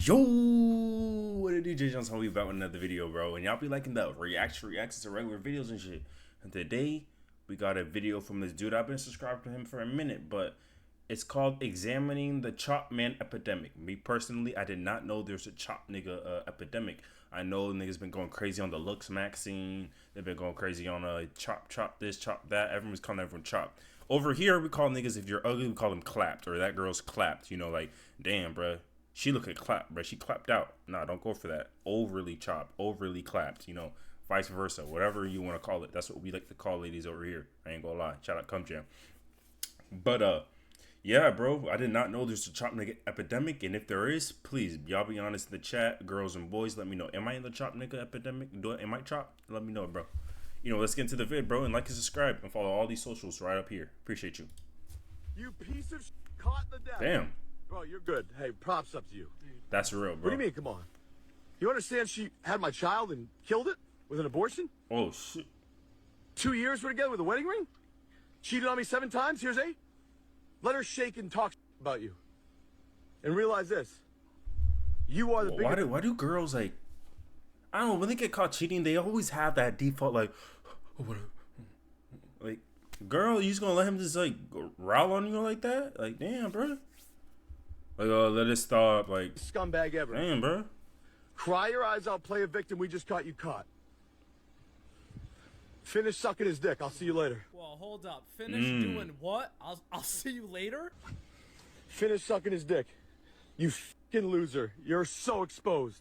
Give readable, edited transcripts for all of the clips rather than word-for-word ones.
Yo, what it do, JJONSOME? We back with another video, bro. And y'all be liking the reactions to regular videos and shit. And today, we got a video from this dude. I've been subscribed to him for a minute, but it's called Examining the Chop Man Epidemic. Me personally, I did not know there's a chop nigga epidemic. I know niggas been going crazy on the looks max scene. They've been going crazy on chop this, chop that. Everyone's calling everyone chop. Over here, we call niggas, if you're ugly, we call them clapped, or that girl's clapped. You know, like, damn, bro. She look at clap, bro. She clapped out. Nah, don't go for that. Overly chopped, overly clapped, you know, vice versa. Whatever you want to call it. That's what we like to call ladies over here. I ain't gonna lie. Shout out Cum Jam. But yeah, bro, I did not know there's a chop nigga epidemic, and if there is, please, y'all be honest in the chat, girls and boys, let me know. Am I in the chop nigga epidemic? Am I chop? Let me know, bro. You know, let's get into the vid, bro, and like and subscribe and follow all these socials right up here. Appreciate you. You piece of caught in the death. Damn. Bro, you're good. Hey, props up to you. That's real, bro. What do you mean, come on? You understand she had my child and killed it with an abortion? Oh, shit. 2 years we're together with a wedding ring? Cheated on me 7 times, here's 8? Let her shake and talk about you. And realize this. You are the biggest... Why do girls, like, I don't know, when they get caught cheating, they always have that default, like, like, girl, you just gonna let him just, like, growl on you like that? Like, damn, bro. Like, oh, let it stop. Like, scumbag ever. Damn, bro. Cry your eyes out, play a victim. We just got you caught. Finish sucking his dick. I'll see you later. Well, hold up. Finish doing what? I'll see you later? Finish sucking his dick. You fucking loser. You're so exposed.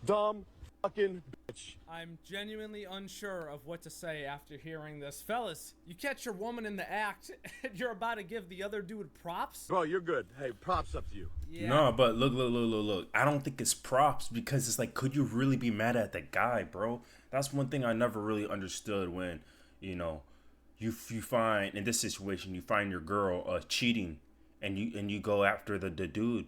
Dumb fucking bitch. I'm genuinely unsure of what to say after hearing this. Fellas, you catch your woman in the act and you're about to give the other dude props? Bro, you're good. Hey, props up to you. Yeah. No, but look. I don't think it's props because it's like, could you really be mad at the guy, bro? That's one thing I never really understood when, you know, you find, in this situation, you find your girl cheating and you go after the dude.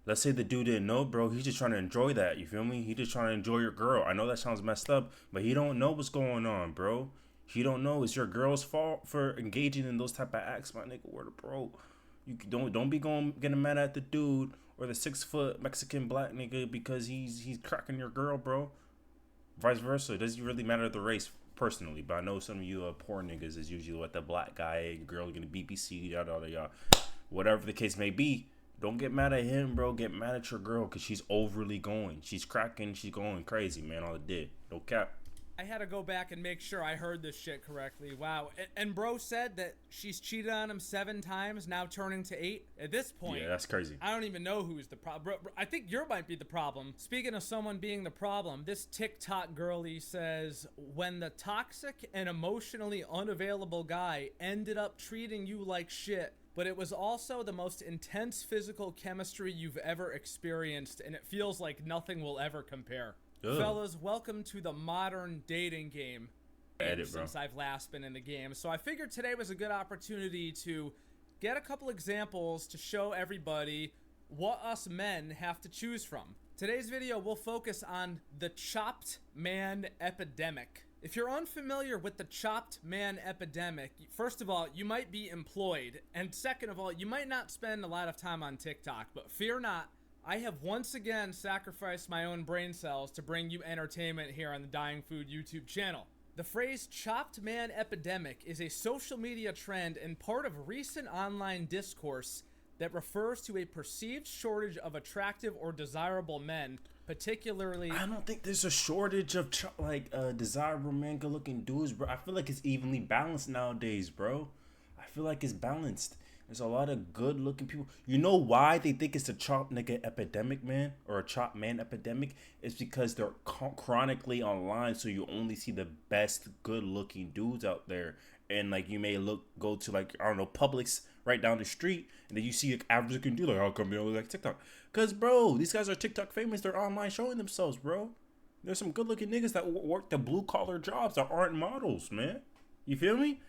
Let's say the dude didn't know, bro. He's just trying to enjoy that. You feel me? He just trying to enjoy your girl. I know that sounds messed up, but he don't know what's going on, bro. He don't know it's your girl's fault for engaging in those type of acts, my nigga. Word of bro. You don't be getting mad at the dude or the 6-foot Mexican black nigga because he's cracking your girl, bro. Vice versa. It doesn't really matter the race personally, but I know some of you poor niggas is usually what the black guy, girl gonna BBC, yada. Whatever the case may be. Don't get mad at him, bro. Get mad at your girl because she's overly going. She's cracking. She's going crazy, man. All it did. No cap. I had to go back and make sure I heard this shit correctly. Wow. And bro said that she's cheated on him 7 times, now turning to 8. At this point, Yeah, that's crazy. I don't even know who's the problem. I think you might be the problem. Speaking of someone being the problem, this TikTok girlie says, when the toxic and emotionally unavailable guy ended up treating you like shit, but it was also the most intense physical chemistry you've ever experienced, and it feels like nothing will ever compare. Ugh. Fellas, welcome to the modern dating game. Edit, bro. Since I've last been in the game. So I figured today was a good opportunity to get a couple examples to show everybody what us men have to choose from. Today's video will focus on the chopped man epidemic. If you're unfamiliar with the chopped man epidemic, first of all, you might be employed, and second of all, you might not spend a lot of time on TikTok, but fear not, I have once again sacrificed my own brain cells to bring you entertainment here on the Dying Food YouTube channel. The phrase chopped man epidemic is a social media trend and part of recent online discourse that refers to a perceived shortage of attractive or desirable men, particularly... I don't think there's a shortage of desirable man, good looking dudes, bro. I feel like it's evenly balanced nowadays, bro. I feel like it's balanced. There's a lot of good looking people. You know why they think it's a chop nigga epidemic, man, or a chop man epidemic? It's because they're chronically online, so you only see the best good looking dudes out there. And like, you may go to, like, I don't know, Publix right down the street, and then you see an average looking dude, like, how come they only like TikTok? Because, bro, these guys are TikTok famous. They're online showing themselves, bro. There's some good looking niggas that work the blue collar jobs that aren't models, man. You feel me?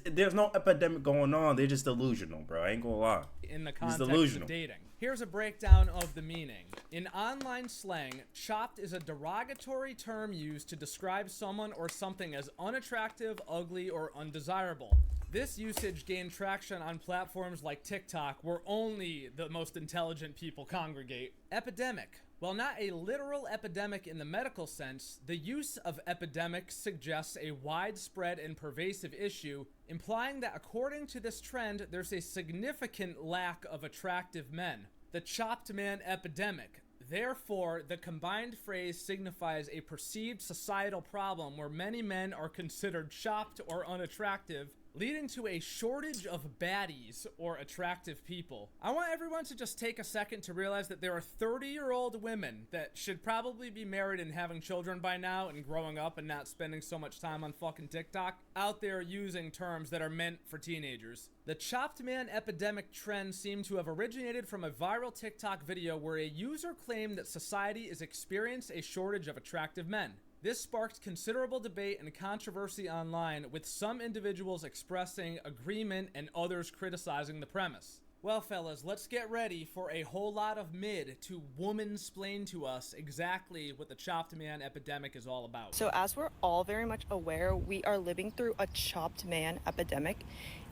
There's no epidemic going on. They're just delusional, bro. I ain't gonna lie. In the context of dating. Here's a breakdown of the meaning. In online slang, chopped is a derogatory term used to describe someone or something as unattractive, ugly, or undesirable. This usage gained traction on platforms like TikTok, where only the most intelligent people congregate. Epidemic. While not a literal epidemic in the medical sense, the use of epidemic suggests a widespread and pervasive issue, implying that according to this trend, there's a significant lack of attractive men. The chopped man epidemic. Therefore, the combined phrase signifies a perceived societal problem where many men are considered chopped or unattractive, leading to a shortage of baddies or attractive people. I want everyone to just take a second to realize that there are 30-year-old women that should probably be married and having children by now and growing up and not spending so much time on fucking TikTok out there using terms that are meant for teenagers. The chopped man epidemic trend seemed to have originated from a viral TikTok video where a user claimed that society is experiencing a shortage of attractive men. This sparked considerable debate and controversy online, with some individuals expressing agreement and others criticizing the premise. Well, fellas, let's get ready for a whole lot of mid to woman-splain to us exactly what the chopped man epidemic is all about. So as we're all very much aware, we are living through a chopped man epidemic,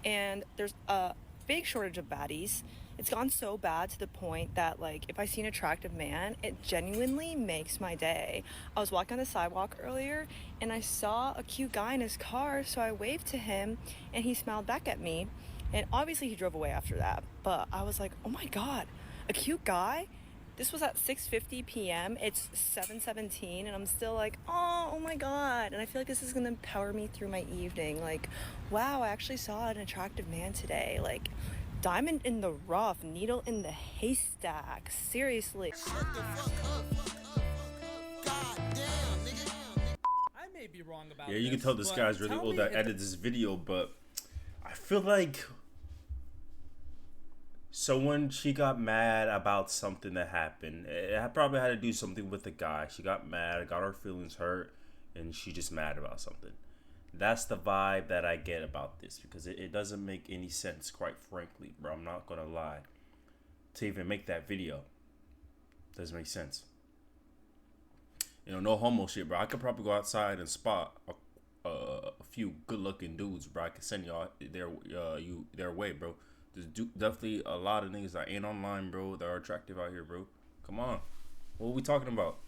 and there's a big shortage of baddies. It's gone so bad to the point that, like, if I see an attractive man, it genuinely makes my day. I was walking on the sidewalk earlier and I saw a cute guy in his car, so I waved to him and he smiled back at me. And obviously he drove away after that. But I was like, oh my God, a cute guy? This was at 6:50 p.m. It's 7:17 and I'm still like, oh my God. And I feel like this is gonna power me through my evening. Like, wow, I actually saw an attractive man today. Like, diamond in the rough, needle in the haystack. Seriously. I may be wrong about Yeah, you can this, tell this but guy's really tell old me that if edited this video, but I feel like she got mad about something that happened. It probably had to do something with the guy. She got mad, got her feelings hurt, and she just mad about something. That's the vibe that I get about this, because it doesn't make any sense, quite frankly, bro. I'm not gonna lie. To even make that video doesn't make sense. You know, no homo shit, bro. I could probably go outside and spot a few good-looking dudes, bro. I could send y'all their way, bro. There's definitely a lot of niggas that ain't online, bro, that are attractive out here, bro. Come on, what are we talking about?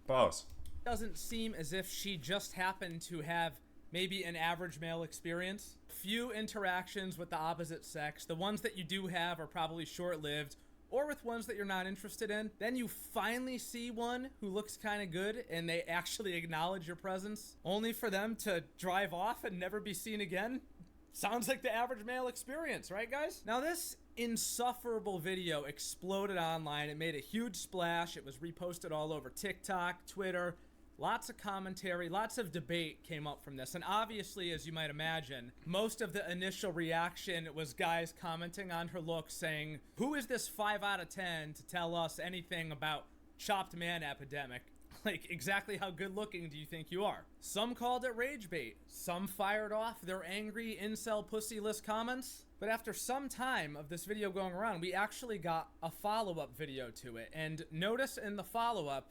Pause. doesn't seem as if she just happened to have maybe an average male experience. Few interactions with the opposite sex. The ones that you do have are probably short-lived, or with ones that you're not interested in. Then you finally see one who looks kind of good and they actually acknowledge your presence, only for them to drive off and never be seen again. Sounds like the average male experience, right, guys? Now, this insufferable video exploded online. It made a huge splash. It was reposted all over TikTok, Twitter. Lots of commentary, lots of debate came up from this. And obviously, as you might imagine, most of the initial reaction was guys commenting on her look saying, who is this 5 out of 10 to tell us anything about chopped man epidemic? Like, exactly how good looking do you think you are? Some called it rage bait. Some fired off their angry incel pussyless comments. But after some time of this video going around, we actually got a follow-up video to it. And notice in the follow-up,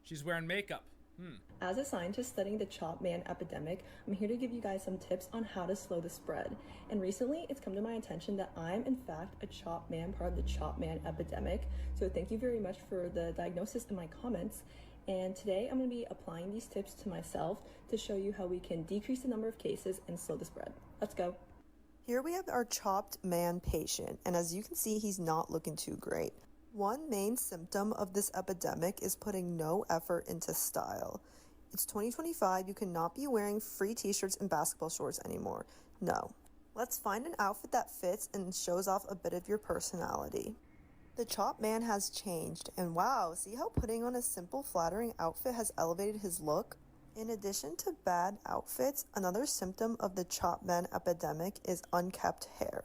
she's wearing makeup. As a scientist studying the chop man epidemic, I'm here to give you guys some tips on how to slow the spread. And recently, it's come to my attention that I'm in fact a chop man, part of the chop man epidemic. So thank you very much for the diagnosis in my comments. And today I'm going to be applying these tips to myself to show you how we can decrease the number of cases and slow the spread. Let's go. Here we have our chopped man patient, and as you can see, he's not looking too great. One main symptom of this epidemic is putting no effort into style. It's 2025, you cannot be wearing free t-shirts and basketball shorts anymore. No. Let's find an outfit that fits and shows off a bit of your personality. The chop man has changed, and wow, see how putting on a simple, flattering outfit has elevated his look? In addition to bad outfits, another symptom of the chop man epidemic is unkempt hair.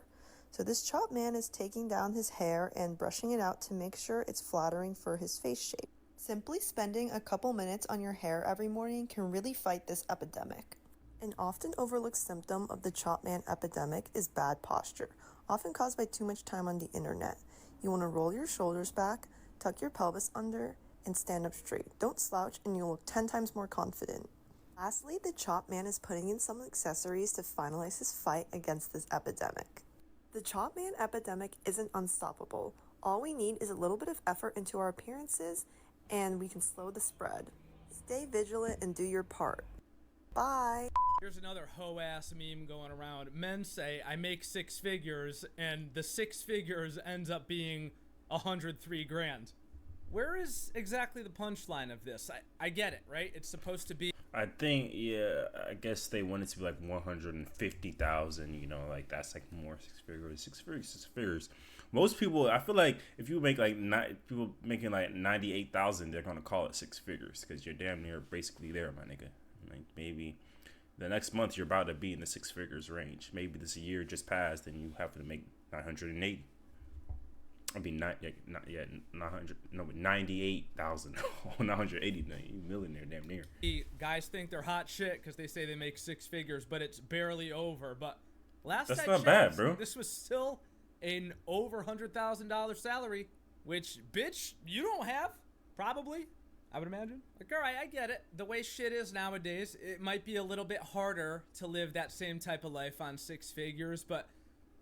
So this chop man is taking down his hair and brushing it out to make sure it's flattering for his face shape. Simply spending a couple minutes on your hair every morning can really fight this epidemic. An often overlooked symptom of the chop man epidemic is bad posture, often caused by too much time on the internet. You want to roll your shoulders back, tuck your pelvis under, and stand up straight. Don't slouch and you'll look 10 times more confident. Lastly, the Chop Man is putting in some accessories to finalize his fight against this epidemic. The Chop Man epidemic isn't unstoppable. All we need is a little bit of effort into our appearances, and we can slow the spread. Stay vigilant and do your part. Bye! Here's another hoe-ass meme going around. Men say, I make 6 figures, and the 6 figures ends up being 103 grand. Where is exactly the punchline of this? I get it, right? It's supposed to be... I think, yeah, I guess they want it to be like 150,000, you know, like that's like more 6 figures. Most people, I feel like if you make like people making like 98,000, they're gonna call it 6 figures because you're damn near basically there, my nigga. Like maybe the next month you're about to be in the 6 figures range. Maybe this year just passed and you have to make 980. I mean, 98,000. Oh, 980 millionaire, damn near. Guys think they're hot shit because they say they make 6 figures, but it's barely over. But last That's I not checked, bad, bro. This was still an over $100,000 salary, which, bitch, you don't have, probably, I would imagine. Like, all right, I get it. The way shit is nowadays, it might be a little bit harder to live that same type of life on 6 figures, but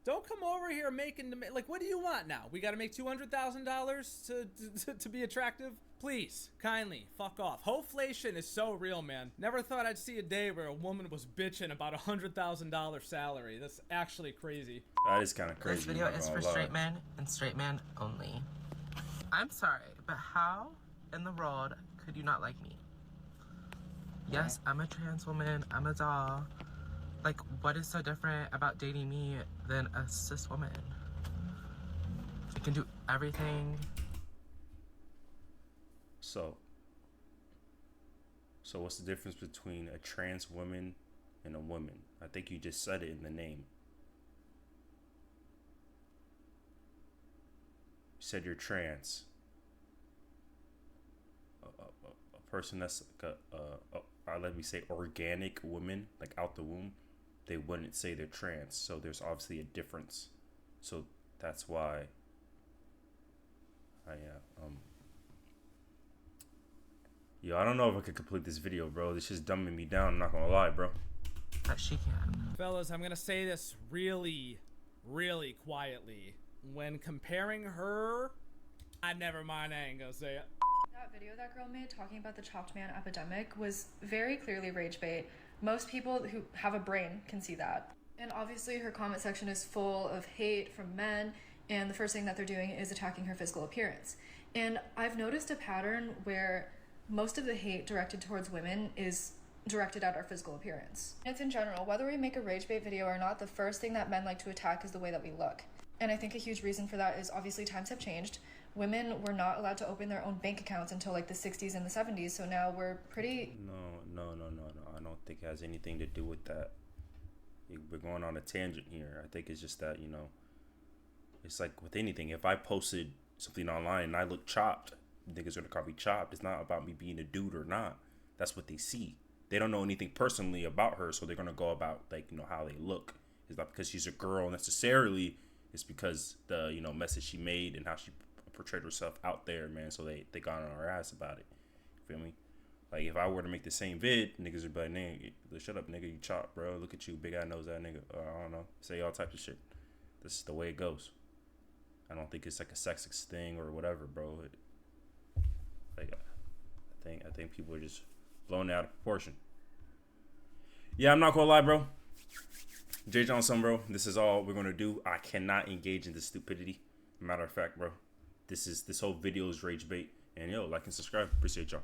don't come over here making, like, what do you want now? We got to make $200,000 to be attractive? Please, kindly, fuck off. Hoflation is so real, man. Never thought I'd see a day where a woman was bitching about $100,000 salary. That's actually crazy. That is kind of crazy. This video is for straight men and straight men only. I'm sorry, but how in the world could you not like me? Yes, I'm a trans woman. I'm a doll. Like, what is so different about dating me than a cis woman? I can do everything. So what's the difference between a trans woman and a woman? I think you just said it in the name. You said you're trans. A person that's like let me say organic woman, like out the womb, they wouldn't say they're trans. So there's obviously a difference. So that's why Yo, I don't know if I could complete this video, bro. This is dumbing me down, I'm not gonna lie, bro. But she can. Fellas, I'm gonna say this really, really quietly. When comparing her, never mind, I ain't gonna say it. That video that girl made talking about the chopped man epidemic was very clearly rage bait. Most people who have a brain can see that. And obviously her comment section is full of hate from men, and the first thing that they're doing is attacking her physical appearance. And I've noticed a pattern where most of the hate directed towards women is directed at our physical appearance. It's in general, whether we make a rage bait video or not, the first thing that men like to attack is the way that we look. And I think a huge reason for that is obviously times have changed. Women were not allowed to open their own bank accounts until like the 60s and the 70s, so now we're pretty... No. I don't think it has anything to do with that. We're going on a tangent here. I think it's just that, you know, it's like with anything. If I posted something online and I look chopped, niggas are gonna call me chopped. It's not about me being a dude or not. That's what they see. They don't know anything personally about her, so they're gonna go about, like, you know, how they look. It's not because she's a girl necessarily. It's because the, you know, message she made and how she portrayed herself out there, man. So they got on her ass about it. You feel me? Like, if I were to make the same vid, niggas would be like, nigga, shut up, nigga, you chop, bro. Look at you, big eye nose that nigga. I don't know. Say all types of shit. This is the way it goes. I don't think it's like a sexist thing or whatever, bro. I think people are just blown out of proportion. Yeah, I'm not gonna lie, bro. JJONSOME, bro. This is all we're gonna do. I cannot engage in this stupidity. Matter of fact, bro. This whole video is rage bait. And yo, like and subscribe. Appreciate y'all.